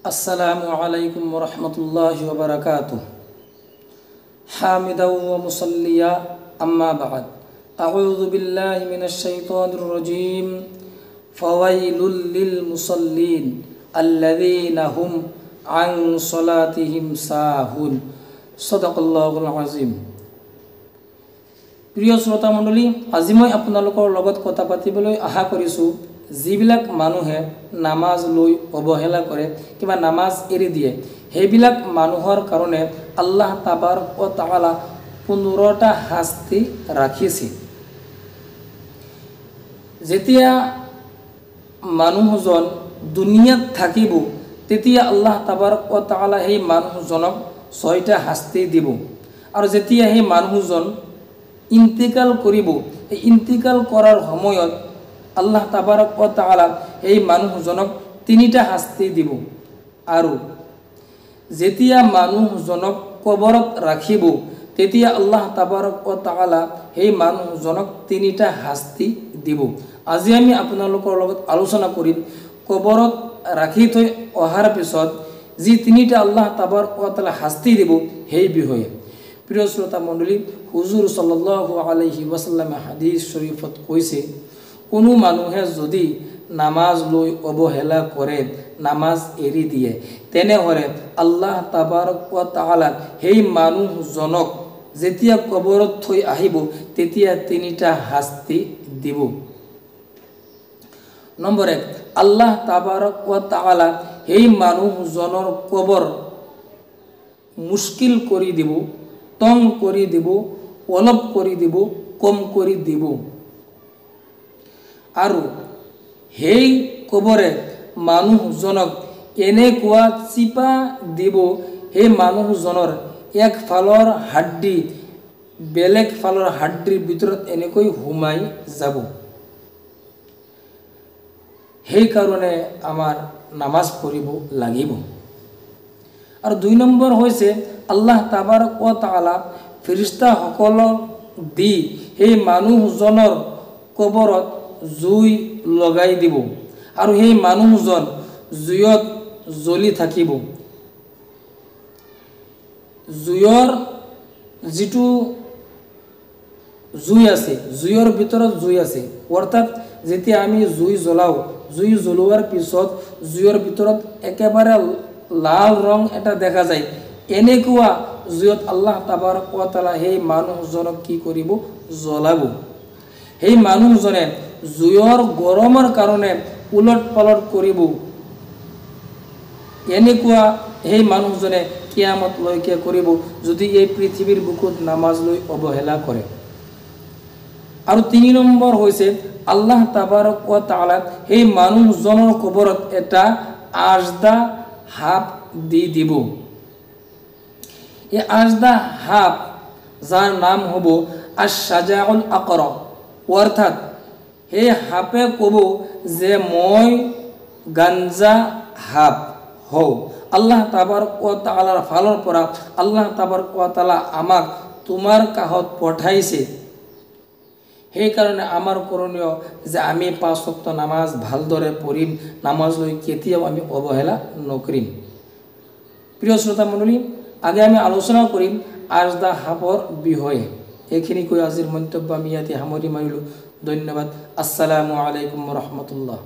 আসসালামু আলাইকুম ওয়া রাহমাতুল্লাহি ওয়া বারাকাতুহু হামিদাও ওয়া মুসাল্লিয়া আম্মা বা'দ আউযু বিল্লাহি মিনাশ শাইতানির রাজীম ফাওয়াইলুল লিল মুসাল্লিন আল্লাযীনা হুম আন সালাতিহিম সাহুন সাদাকাল্লাহুল আযীম। প্ৰিয় শ্ৰোতা মণ্ডলী, আজি মই আপোনালোকৰ লগত কথা পাতিবলৈ আশা কৰিছোঁ যিবিলাক মানুহে নামাজ লৈ অৱহেলা কৰে কিবা নামাজ এৰি দিয়ে, সেইবিলাক মানুহৰ কাৰণে আল্লাহ তাবাৰক ও তাআলা 15টা শাস্তি ৰাখিছে। যেতিয়া মানুহজন দুনিয়াত থাকিব তেতিয়া আল্লাহ তাবাৰক ও তাআলা সেই মানুহজনক 6টা শাস্তি দিব, আৰু যেতিয়া সেই মানুহজন ইন্তিকাল কৰিব, এই ইন্তিকাল কৰাৰ সময়ত আল্লাহ তাবাৰক ও তাআলা এই মানুহজনক 3টা শাস্তি দিব, আৰু যেতিয়া মানুহজনক কবৰত ৰাখিব তেতিয়া আল্লাহ তাবাৰক ও তাআলা এই মানুহজনক 3টা শাস্তি দিব। আজি আমি আপোনালোকৰ লগত আলোচনা কৰিম কবৰত ৰাখি থৈ অহাৰ পিছত যি 3টা আল্লাহ তাবাৰক ও তাআলা শাস্তি দিব সেই বিষয়ে। প্ৰিয় শ্ৰোতা মণ্ডলী, হুজুৰ সাল্লাল্লাহু আলাইহি ওয়াসাল্লামে হাদিস শৰীফত কৈছে, কোনো মানুহে যদি নামাজ লৈ অৱহেলা কৰে, নামাজ এৰি দিয়ে, তেনেহলে আল্লাহ তাবাৰক ও তাআলা সেই মানুহজনক যেতিয়া কবৰত থৈ আহিব তেতিয়া 3টা শাস্তি দিব। নম্বৰ 1, আল্লাহ তাবাৰক ও তাআলা সেই মানুহজনৰ কবৰ মুশকিল কৰি দিব, তং কৰি দিব, অলপ কৰি দিব, কম কৰি দিব, আৰু সেই কবৰে মানুহজনক এনেকুৱা চিপা দিব, সেই মানুহজনৰ এক ফালৰ হাড্ডি বেলেগ ফালৰ হাড্ডিৰ ভিতৰত এনেকৈ সোমাই যাব। সেইকাৰণে আমাৰ নামাজ পঢ়িব লাগিব। আৰু 2 নম্বৰ হৈছে আল্লাহ তাবাৰক ও তাআলা ফেৰেশতাসকলক দি সেই মানুহজনৰ কবৰত জুই লগাই দিব, আৰু সেই মানুহজন জুইত জ্বলি থাকিব। জুইৰ যিটো জুই আছে, জুইৰ ভিতৰত জুই আছে, অৰ্থাৎ যেতিয়া আমি জুই জ্বলাওঁ, জুই জ্বলোৱাৰ পিছত জুইৰ ভিতৰত একেবাৰে লাল ৰং এটা দেখা যায়, এনেকুৱা জুইত আল্লাহ তাবাৰক ও তাআলা সেই মানুহজনক কি কৰিব? জ্বলাব। সেই মানুহজনে জুইৰ গৰমৰ কাৰণে উলট পালট কৰিব, এনেকুৱা সেই মানুহজনে কিয়ামতলৈকে কৰিব যদি এই পৃথিৱীৰ বুকুত নামাজ লৈ অৱহেলা কৰে। আৰু 3 নম্বৰ হৈছে আল্লাহ তাবাৰক ও তাআলা সেই মানুহজনৰ কবৰত এটা আজদা সাপ দি দিব। এই আজদা সাপ যাৰ নাম হ'ব আশ-শাজাউল আকৰা, অৰ্থাৎ সেই সাপে ক'ব যে মই গাঞ্জা সাপ হওঁ, আল্লাহ তাবাৰক ও তাআলাৰ ফালৰ পৰা আল্লাহ তাবাৰক ও তাআলা আমাক তোমাৰ কাষত পঠাইছে, সেইকাৰণে আমাৰ কৰণীয় যে আমি 5 ওয়াক্ত নামাজ ভালদৰে পঢ়িম, নামাজ লৈ কেতিয়াও আমি অৱহেলা নকৰিম। প্ৰিয় শ্ৰোতা মণ্ডলী, আগে আমি আলোচনা কৰিম আজদা সাপৰ বিষয়ে। এইখিনি কৈ আজিৰ মন্তব্য আমি ইয়াতে সামৰি মাৰিলোঁ। ধন্যবাদ। আসসালামু আলাইকুম ওয়া ৰাহমাতুল্লাহ।